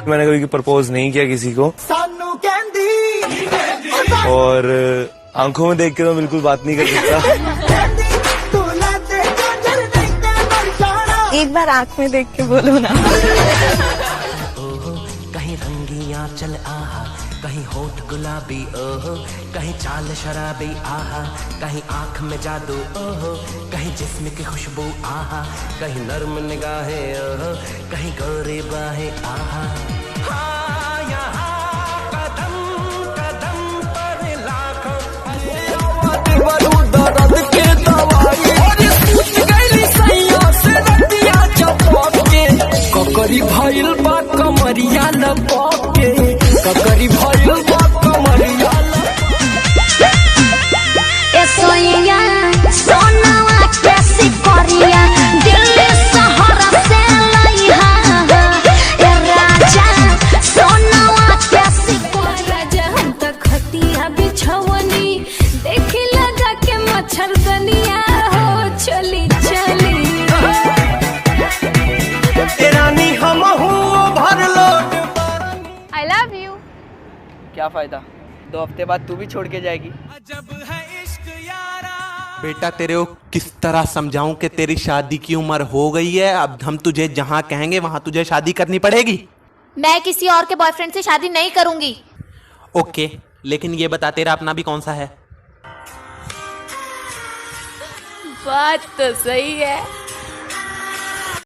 मैंने कभी प्रपोज नहीं किया किसी को, और आंखों में देख के तो बिल्कुल बात नहीं कर सकता। एक बार आंख में देख के बोलो ना। कहीं रंगियां चल आहा, कहीं होठ गुलाबी ओहो, कहीं चाल शराबी आहा, कहीं आंख में जादू ओहो, कहीं जिस्म की खुशबू आहा, कहीं नर्म निगाहें ओहो, कहीं गोरी बाहें आहा। हाँ, यहाँ कदम कदम पर लाखों दर्द के दवाई ककरी भइल बा कमरिया लपके, ककरी भइल बा कमरिया ए सोइया सोनावा कैसी करिया दिल्ली शहर से लइहा ए राजा सोनावा कैसी राजा हम त खटिया बिछवनी देखी लगा के मच्छरदनिया हो चली चली I love you। क्या फायदा, 2 हफ्ते बाद तू भी छोड़ के जाएगी। बेटा तेरे को किस तरह समझाऊं कि तेरी शादी की उम्र हो गई है, अब हम तुझे जहाँ कहेंगे वहाँ तुझे शादी करनी पड़ेगी। मैं किसी और के बॉयफ्रेंड से शादी नहीं करूंगी। ओके, लेकिन ये बता तेरा अपना भी कौन सा है? बात तो सही है।